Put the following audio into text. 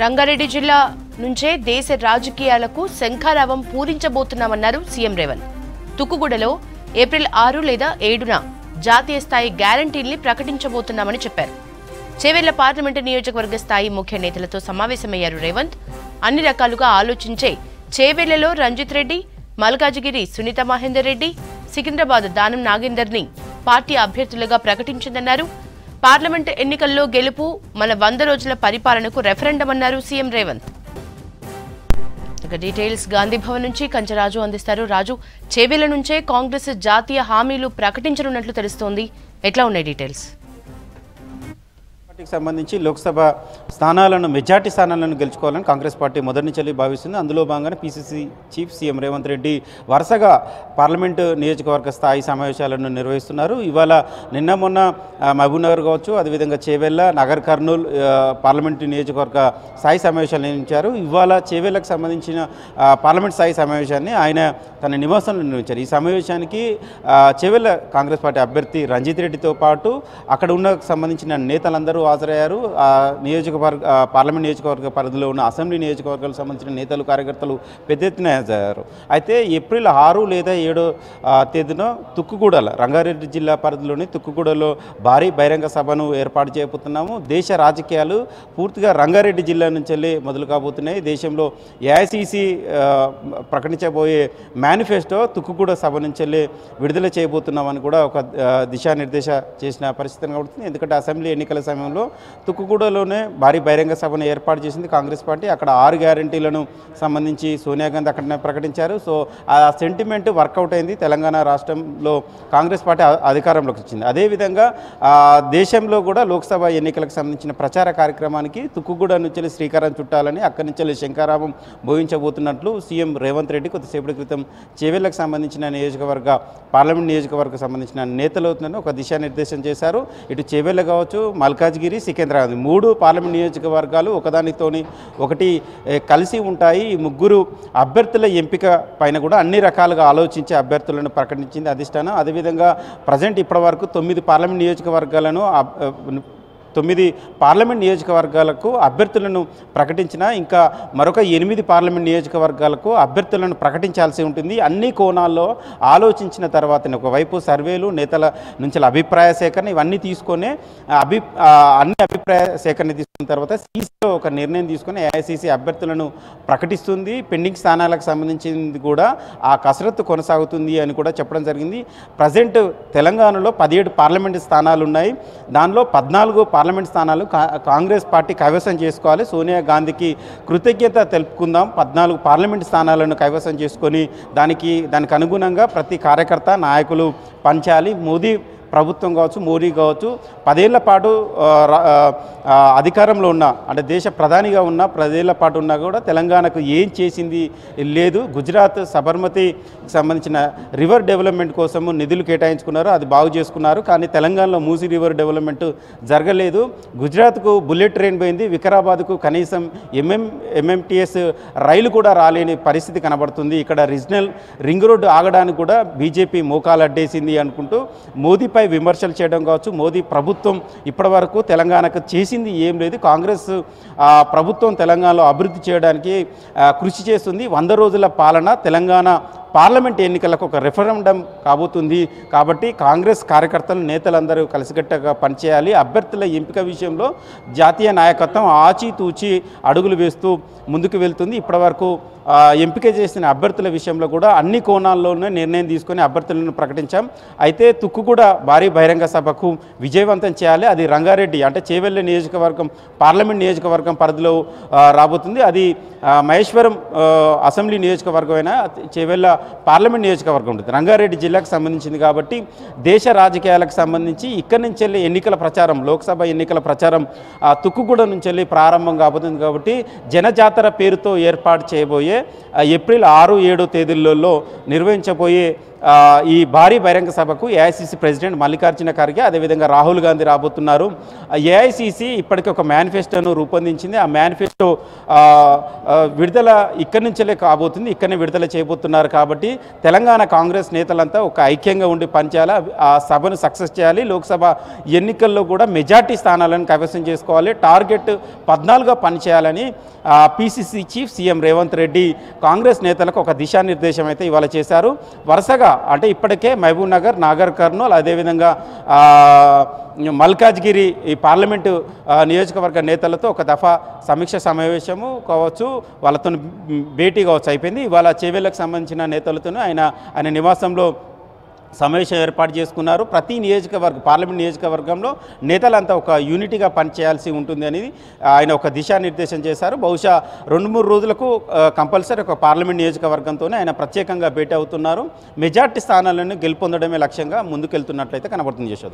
రంగారెడ్డి జిల్లా నుంచే దేశ రాజకీయాలకు శంఖారావం పూరించబోతున్నామన్నారు సీఎం రేవంత్. తుక్కుగూడలో ఏప్రిల్ 6 లేదా 7న జాతీయ స్థాయి గ్యారంటీల్ని ప్రకటించబోతున్నామని చెప్పారు. చేవెళ్ల పార్లమెంటు నియోజకవర్గ స్థాయి ముఖ్య నేతలతో సమావేశమయ్యారు రేవంత్. అన్ని రకాలుగా ఆలోచించే చేవెళ్లలో రంజిత్ రెడ్డి, మల్కాజిగిరి సునీత మహేందర్ రెడ్డి, సికింద్రాబాద్ దానం నాగేందర్ని పార్టీ అభ్యర్థులుగా ప్రకటించిందన్నారు. పార్లమెంట్ ఎన్నికల్లో గెలుపు మన 100 రోజుల పరిపాలనకు రెఫరెండం అన్నారు సీఎం రేవంత్. ఇక డీటెయిల్స్ గాంధీ భవన్ నుంచి కంచరాజు అందిస్తారు. రాజు, చేవెళ్ల నుంచే కాంగ్రెస్ జాతీయ హామీలు ప్రకటించనున్నట్లు తెలుస్తోంది. ఎట్లా ఉన్నాయి డీటెయిల్స్? పార్టీకి సంబంధించి లోక్సభ స్థానాలను మెజార్టీ స్థానాలను గెలుచుకోవాలని కాంగ్రెస్ పార్టీ మొదటి నుంచి భావిస్తుంది. అందులో భాగంగానే PCC chief CM Revanth Reddy వరుసగా పార్లమెంటు నియోజకవర్గ స్థాయి సమావేశాలను నిర్వహిస్తున్నారు. ఇవాళ నిన్న మొన్న మహబూబ్నగర్ కావచ్చు, అదేవిధంగా చేవెళ్ల, నగర్ కర్నూలు పార్లమెంటు నియోజకవర్గ స్థాయి సమావేశాలు నిర్వహించారు. ఇవాళ చేవెళ్లకు సంబంధించిన పార్లమెంట్ స్థాయి సమావేశాన్ని ఆయన తన నివాసంలో నిర్వహించారు. ఈ సమావేశానికి చేవెళ్ల కాంగ్రెస్ పార్టీ అభ్యర్థి రంజిత్ రెడ్డితో పాటు అక్కడ ఉన్న సంబంధించిన నేతలందరూ హాజరయ్యారు. పార్లమెంట్ నియోజకవర్గ పరిధిలో ఉన్న అసెంబ్లీ నియోజకవర్గాలకు సంబంధించిన నేతలు, కార్యకర్తలు పెద్ద ఎత్తున హాజరయ్యారు. అయితే ఏప్రిల్ 6 లేదా 7 తేదీన తుక్కుగూడలో, రంగారెడ్డి జిల్లా పరిధిలోని తుక్కుగూడలో భారీ బహిరంగ సభను ఏర్పాటు చేయబోతున్నాము. దేశ రాజకీయాలు పూర్తిగా రంగారెడ్డి జిల్లా నుంచి మొదలు కాబోతున్నాయి. దేశంలో ఏఐసీసీ ప్రకటించబోయే మేనిఫెస్టో తుక్కుగూడ సభ నుంచి విడుదల చేయబోతున్నామని కూడా ఒక దిశానిర్దేశ చేసిన పరిస్థితి కనబడుతుంది. ఎందుకంటే అసెంబ్లీ ఎన్నికల సమయంలో తుక్కుగూడలోనే భారీ బహిరంగ సభను ఏర్పాటు చేసింది కాంగ్రెస్ పార్టీ. అక్కడ 6 గ్యారంటీలను సంబంధించి సోనియా గాంధీ అక్కడనే ప్రకటించారు. సో ఆ సెంటిమెంట్ వర్కౌట్ అయింది. తెలంగాణ రాష్ట్రంలో కాంగ్రెస్ పార్టీ అధికారంలోకి వచ్చింది. అదేవిధంగా దేశంలో కూడా లోక్సభ ఎన్నికలకు సంబంధించిన ప్రచార కార్యక్రమానికి తుక్కుగూడ నుంచి శ్రీకారం చుట్టాలని, అక్కడి నుంచి శంఖారావం భోగించబోతున్నట్లు సీఎం రేవంత్ రెడ్డి కొద్దిసేపటి క్రితం చేవెళ్లకు సంబంధించిన పార్లమెంట్ నియోజకవర్గం సంబంధించిన నేతలతో ఒక దిశానిర్దేశం చేశారు. ఇటు చేవెళ్ల కావచ్చు, మల్కాజ్గిరి, సికింద్రాబాద్ 3 పార్లమెంట్ నియోజకవర్గాలు ఒకదానితోని ఒకటి కలిసి ఉంటాయి. ఈ 3 అభ్యర్థుల ఎంపిక పైన కూడా అన్ని రకాలుగా ఆలోచించే అభ్యర్థులను ప్రకటించింది అధిష్టానం. అదేవిధంగా ప్రజెంట్ ఇప్పటివరకు 9 పార్లమెంట్ నియోజకవర్గాలను 9 పార్లమెంట్ నియోజకవర్గాలకు అభ్యర్థులను ప్రకటించిన ఇంకా మరొక 8 పార్లమెంట్ నియోజకవర్గాలకు అభ్యర్థులను ప్రకటించాల్సి ఉంటుంది. అన్ని కోణాల్లో ఆలోచించిన తర్వాతనే ఒకవైపు సర్వేలు, నేతల నుంచి అభిప్రాయ సేకరణ ఇవన్నీ తీసుకొని అన్ని అభిప్రాయ సేకరణ తీసుకున్న తర్వాత సీసీలో ఒక నిర్ణయం తీసుకొని ఏఐసీసీ అభ్యర్థులను ప్రకటిస్తుంది. పెండింగ్ స్థానాలకు సంబంధించింది కూడా ఆ కసరత్తు కొనసాగుతుంది అని కూడా చెప్పడం జరిగింది. ప్రజెంట్ తెలంగాణలో 17 పార్లమెంటు స్థానాలు ఉన్నాయి. దానిలో 14 పార్లమెంట్ స్థానాలు కాంగ్రెస్ పార్టీ కైవసం చేసుకోవాలి. సోనియా గాంధీకి కృతజ్ఞత తెలుపుకుందాం. 14 పార్లమెంట్ స్థానాలను కైవసం చేసుకొని దానికి అనుగుణంగా ప్రతి కార్యకర్త, నాయకులు పంచాలి. మోదీ ప్రభుత్వం కావచ్చు, మోడీ కావచ్చు 10 ఏళ్ల పాటు అధికారంలో ఉన్న, అంటే దేశ ప్రధానిగా ఉన్న 10 ఏళ్ల పాటు ఉన్నా కూడా తెలంగాణకు ఏం చేసింది లేదు. గుజరాత్ సబర్మతి సంబంధించిన రివర్ డెవలప్మెంట్ కోసము నిధులు కేటాయించుకున్నారు, అది బాగు చేసుకున్నారు. కానీ తెలంగాణలో మూసీ రివర్ డెవలప్మెంట్ జరగలేదు. గుజరాత్కు బుల్లెట్ ట్రైన్ పోయింది, వికారాబాద్కు కనీసం ఎంఎంటీఎస్ రైలు కూడా రాలేని పరిస్థితి కనబడుతుంది. ఇక్కడ రీజనల్ రింగ్ రోడ్డు ఆగడానికి కూడా బీజేపీ మోకాలు అడ్డేసింది అనుకుంటూ మోదీపై విమర్శలు చేయడం కావచ్చు. మోదీ ప్రభుత్వం ఇప్పటివరకు తెలంగాణకు చేసింది ఏం లేదు. కాంగ్రెస్ ప్రభుత్వం తెలంగాణలో అభివృద్ధి చేయడానికి కృషి చేస్తుంది. 100 రోజుల పాలన తెలంగాణ పార్లమెంట్ ఎన్నికలకు ఒక రెఫరెండం కాబోతుంది. కాబట్టి కాంగ్రెస్ కార్యకర్తలు, నేతలందరూ కలిసికట్టుగా పనిచేయాలి. అభ్యర్థుల ఎంపిక విషయంలో జాతీయ నాయకత్వం ఆచితూచి అడుగులు వేస్తూ ముందుకు వెళ్తుంది. ఇప్పటివరకు ఎంపిక చేసిన అభ్యర్థుల విషయంలో కూడా అన్ని కోణాల్లోనే నిర్ణయం తీసుకొని అభ్యర్థులను ప్రకటించాం. అయితే తుక్కుగూడ భారీ బహిరంగ సభకు విజయవంతం చేయాలి. అది రంగారెడ్డి అంటే చేవెళ్ల నియోజకవర్గం పార్లమెంట్ నియోజకవర్గం పరిధిలో రాబోతుంది. అది మహేశ్వరం అసెంబ్లీ నియోజకవర్గం అయినా చేవెళ్ల పార్లమెంట్ నియోజకవర్గం ఉంటుంది. రంగారెడ్డి జిల్లాకు సంబంధించింది కాబట్టి దేశ రాజకీయాలకు సంబంధించి ఇక్కడి నుంచి వెళ్ళి ఎన్నికల ప్రచారం, లోక్సభ ఎన్నికల ప్రచారం తుక్కుగూడ నుంచి వెళ్ళి ప్రారంభం కాబోతుంది. కాబట్టి జనజాతర పేరుతో ఏర్పాటు చేయబోయే ఏప్రిల్ 6, 7 తేదీలలో నిర్వహించబోయే ఈ భారీ బహిరంగ సభకు ఏఐసిసి ప్రెసిడెంట్ మల్లికార్జున ఖర్గే అదేవిధంగా రాహుల్ గాంధీ రాబోతున్నారు. ఏఐసిసి ఇప్పటికీ ఒక మేనిఫెస్టోను రూపొందించింది. ఆ మేనిఫెస్టో విడుదల ఇక్కడి నుంచే కాబోతుంది, ఇక్కడనే విడుదల చేయబోతున్నారు. కాబట్టి తెలంగాణ కాంగ్రెస్ నేతలంతా ఒక ఐక్యంగా ఉండి పనిచేయాలి, ఆ సభను సక్సెస్ చేయాలి. లోక్సభ ఎన్నికల్లో కూడా మెజార్టీ స్థానాలను కైవసం చేసుకోవాలి, టార్గెట్ 14గా పనిచేయాలని PCC chief CM Revanth Reddy Congress నేతలకు ఒక దిశానిర్దేశం అయితే ఇవాళ చేశారు. వరుసగా అంటే ఇప్పటికే మహబూబ్ నగర్, నాగర్ కర్నూల్, అదేవిధంగా మల్కాజ్గిరి ఈ పార్లమెంటు నియోజకవర్గ నేతలతో ఒక దఫా సమీక్ష సమావేశము కావచ్చు, వాళ్ళతో భేటీ కావచ్చు అయిపోయింది. ఇవాళ చేవెళ్లకు సంబంధించిన నేతలతో ఆయన నివాసంలో సమావేశం ఏర్పాటు చేసుకున్నారు. ప్రతి పార్లమెంట్ నియోజకవర్గంలో నేతలంతా ఒక యూనిటీగా పనిచేయాల్సి ఉంటుంది అనేది ఆయన ఒక దిశానిర్దేశం చేశారు. బహుశా 2-3 రోజులకు కంపల్సరీ ఒక పార్లమెంట్ నియోజకవర్గంతోనే ఆయన ప్రత్యేకంగా భేటీ అవుతున్నారు. మెజార్టీ స్థానాలను గెలుపొందడమే లక్ష్యంగా ముందుకెళ్తున్నట్లయితే కనబడుతుంది. యశోద.